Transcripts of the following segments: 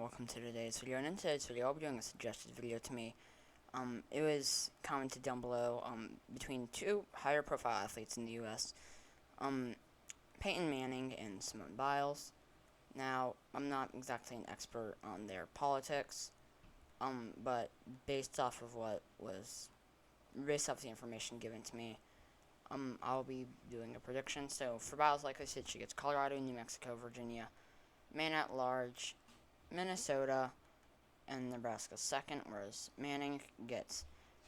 welcome to today's video. And in today's video, I'll be doing a suggested video to me. It was commented down below between two higher profile athletes in the U.S., Peyton Manning and Simone Biles. Now, I'm not exactly an expert on their politics, but based off the information given to me, I'll be doing a prediction. So for Biles, like I said, she gets Colorado, New Mexico, Virginia, Maine at large, Minnesota, and Nebraska's second, whereas Manning gets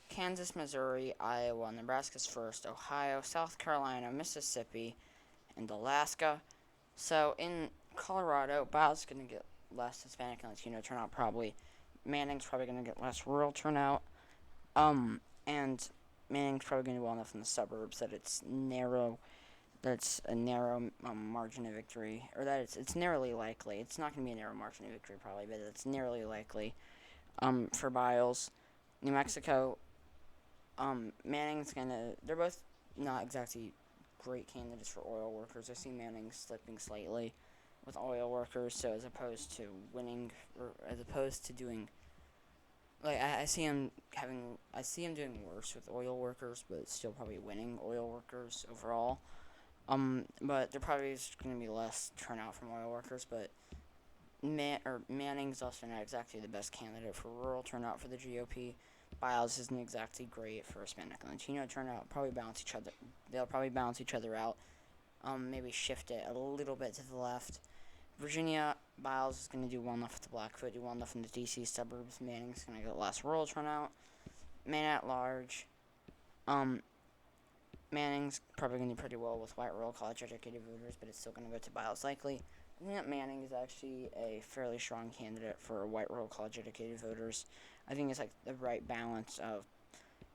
Kansas, Missouri, Iowa, Nebraska's first, Ohio, South Carolina, Mississippi, and Alaska. So in Colorado, Biles is going to get less Hispanic and Latino turnout probably. Manning's probably going to get less rural turnout. And Manning's probably going to do well enough in the suburbs that it's narrow. That's a narrow margin of victory, or that it's narrowly likely. It's not going to be a narrow margin of victory probably, but it's narrowly likely. For Biles, New Mexico, Manning's gonna. They're both not exactly great candidates for oil workers. I see Manning slipping slightly with oil workers, so as opposed to winning, or as opposed to doing. Like I see him doing worse with oil workers, but still probably winning oil workers overall. But there probably is going to be less turnout from oil workers, but Manning's also not exactly the best candidate for rural turnout for the GOP. Biles isn't exactly great for Hispanic and Latino turnout. They'll probably balance each other out. Maybe shift it a little bit to the left. Virginia, Biles is going to do well enough with the Blackfoot, do well enough in the DC suburbs. Manning's going to get less rural turnout. Maine at large, Manning's probably going to do pretty well with white rural college-educated voters, but it's still going to go to Biles likely. I think that Manning is actually a fairly strong candidate for white rural college-educated voters. I think it's like the right balance of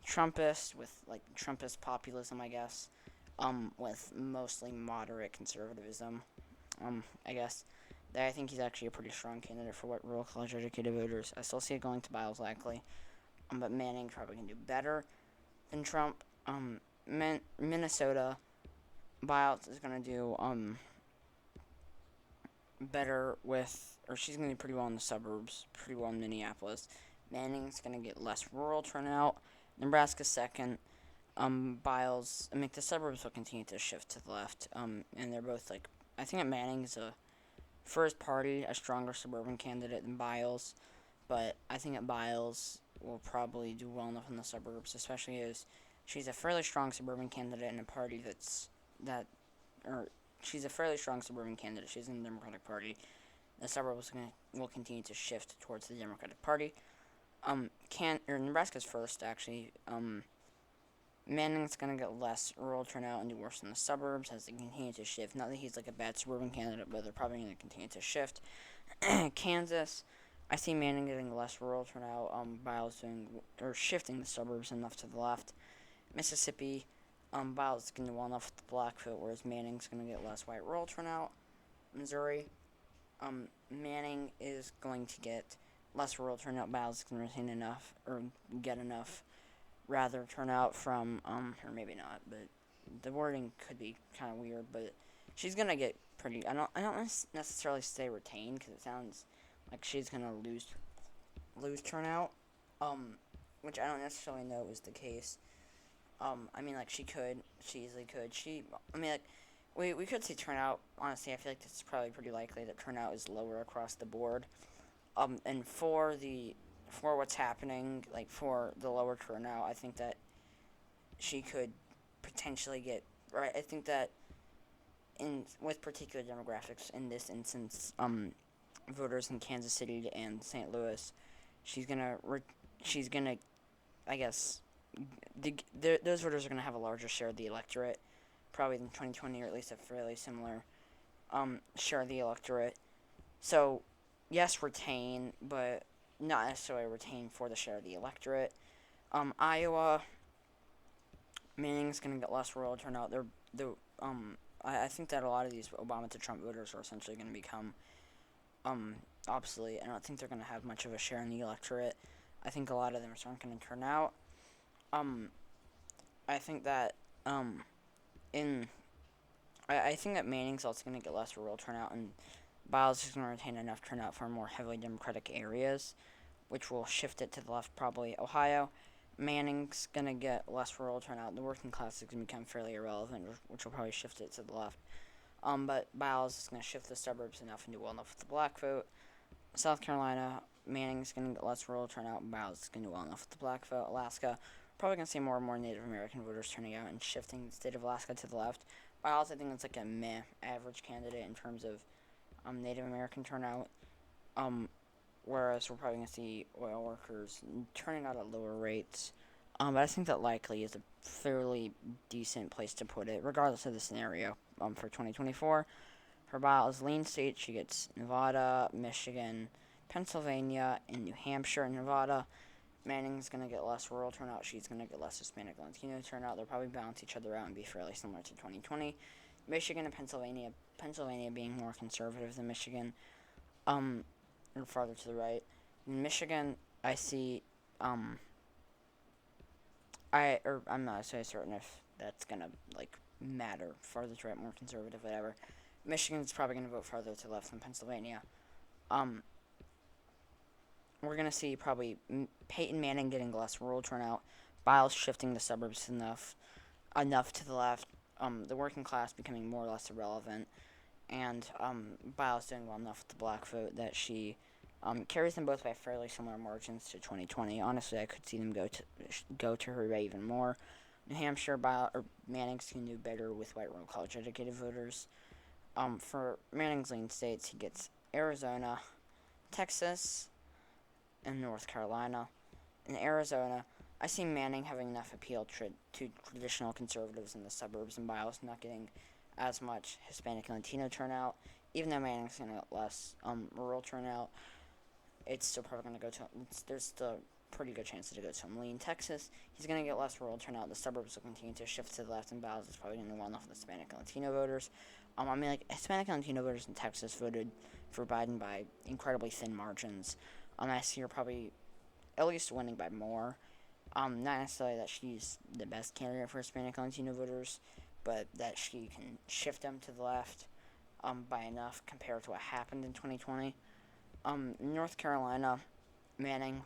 Trumpist with like Trumpist populism, I guess, with mostly moderate conservatism. I guess that I think he's actually a pretty strong candidate for white rural college-educated voters. I still see it going to Biles likely, but Manning's probably going to do better than Trump. Minnesota, Biles is going to do better with, or she's going to do pretty well in the suburbs, pretty well in Minneapolis. Manning's going to get less rural turnout. Nebraska's second. Biles, the suburbs will continue to shift to the left. And they're both like, I think that Manning's for his party, a stronger suburban candidate than Biles. But I think that Biles will probably do well enough in the suburbs, especially as she's a fairly strong suburban candidate in a party she's a fairly strong suburban candidate. She's in the Democratic Party. The suburbs will continue to shift towards the Democratic Party. Nebraska's first, actually. Manning's going to get less rural turnout and do worse in the suburbs as they continue to shift. Not that he's like a bad suburban candidate, but they're probably going to continue to shift. Kansas, I see Manning getting less rural turnout. Biles shifting the suburbs enough to the left. Mississippi, Biles is going to do well enough with the Blackfoot, whereas Manning's going to get less white rural turnout. Missouri, Manning is going to get less rural turnout. Biles is going to retain enough, or get enough, rather, turnout from, or maybe not, but the wording could be kind of weird, but she's going to get pretty, I don't necessarily say retain, because it sounds like she's going to lose turnout, which I don't necessarily know is the case. She easily could. We could see turnout. Honestly, I feel like it's probably pretty likely that turnout is lower across the board. And for what's happening, like for the lower turnout, I think that she could potentially get right. I think that with particular demographics in this instance, voters in Kansas City and St. Louis, she's gonna, I guess. Those voters are going to have a larger share of the electorate, probably in 2020, or at least a fairly similar share of the electorate. So, yes, retain, but not necessarily retain for the share of the electorate. Iowa, Manning's going to get less rural turnout. I think that a lot of these Obama to Trump voters are essentially going to become obsolete. I don't think they're going to have much of a share in the electorate. I think a lot of them aren't going to turn out. I think that I think that Manning's also going to get less rural turnout, and Biles is going to retain enough turnout for more heavily Democratic areas, which will shift it to the left, probably Ohio. Manning's going to get less rural turnout. The working class is going to become fairly irrelevant, which will probably shift it to the left. But Biles is going to shift the suburbs enough and do well enough with the black vote. South Carolina, Manning's going to get less rural turnout, and Biles is going to do well enough with the black vote. Alaska, probably going to see more and more Native American voters turning out and shifting the state of Alaska to the left. Biles, I think it's like a meh average candidate in terms of Native American turnout. Whereas we're probably going to see oil workers turning out at lower rates. But I think that likely is a fairly decent place to put it, regardless of the scenario. For 2024, her Biles lean states, she gets Nevada, Michigan, Pennsylvania, and New Hampshire and Nevada. Manning's going to get less rural turnout. She's going to get less Hispanic Latino turnout. They'll probably balance each other out and be fairly similar to 2020. Michigan and Pennsylvania being more conservative than Michigan, or farther to the right. In Michigan, I see, I'm not so certain if that's going to, matter. Farther to right, more conservative, whatever. Michigan's probably going to vote farther to the left than Pennsylvania. We're going to see probably Peyton Manning getting less rural turnout, Biles shifting the suburbs enough to the left, the working class becoming more or less irrelevant, and Biles doing well enough with the black vote that she carries them both by fairly similar margins to 2020. Honestly, I could see them go to her by even more. New Hampshire, Manning's going to do better with white rural college-educated voters. For Manning's lean states, he gets Arizona, Texas, and North Carolina. In Arizona, I see Manning having enough appeal to traditional conservatives in the suburbs, and Biles not getting as much Hispanic and Latino turnout. Even though Manning's going to get less rural turnout, it's still probably going to go to. There's still a pretty good chance to go to him. Lean Texas, he's going to get less rural turnout. The suburbs will continue to shift to the left, and Biles is probably going to do well enough with Hispanic and Latino voters. Hispanic and Latino voters in Texas voted for Biden by incredibly thin margins. I see her probably at least winning by more. Not necessarily that she's the best candidate for Hispanic and Latino voters, but that she can shift them to the left by enough compared to what happened in 2020. North Carolina, Manning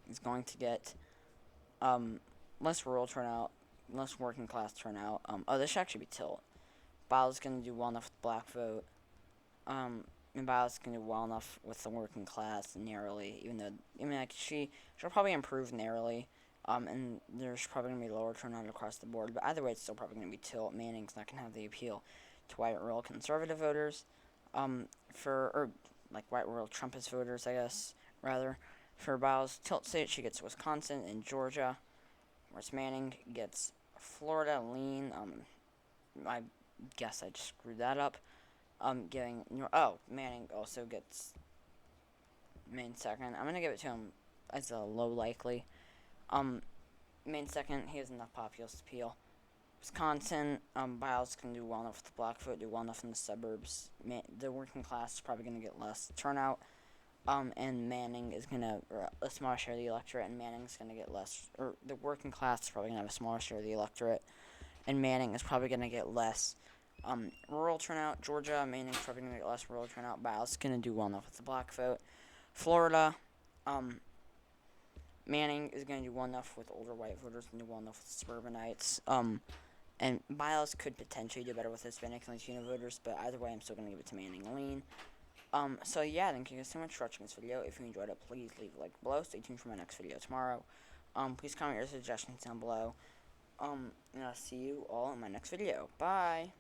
is going to get less rural turnout, less working class turnout. This should actually be tilt. Biles is going to do well enough with the black vote. And Biles can do well enough with the working class narrowly, even though, she'll probably improve narrowly, and there's probably going to be lower turnout across the board, but either way, it's still probably going to be tilt. Manning's not going to have the appeal to white rural conservative voters, white rural Trumpist voters, I guess, rather. For Biles, tilt state, she gets Wisconsin and Georgia, whereas Manning gets Florida, lean, I guess I just screwed that up. Manning also gets Maine second. I'm gonna give it to him as a low likely. Maine second, he has enough populist appeal. Wisconsin, Biles can do well enough with the black vote, do well enough in the suburbs. The working class is probably gonna get less turnout. And Manning is gonna a smaller share of the electorate, and Manning's gonna get less. Or the working class is probably gonna have a smaller share of the electorate, and Manning is probably gonna get less. Rural turnout, Georgia, Manning's probably going to get less rural turnout. Biles is going to do well enough with the black vote. Florida, Manning is going to do well enough with older white voters and do well enough with suburbanites. And Biles could potentially do better with Hispanic and Latino voters, but either way, I'm still going to give it to Manning lean. Thank you guys so much for watching this video. If you enjoyed it, please leave a like below. Stay tuned for my next video tomorrow. Please comment your suggestions down below. And I'll see you all in my next video. Bye!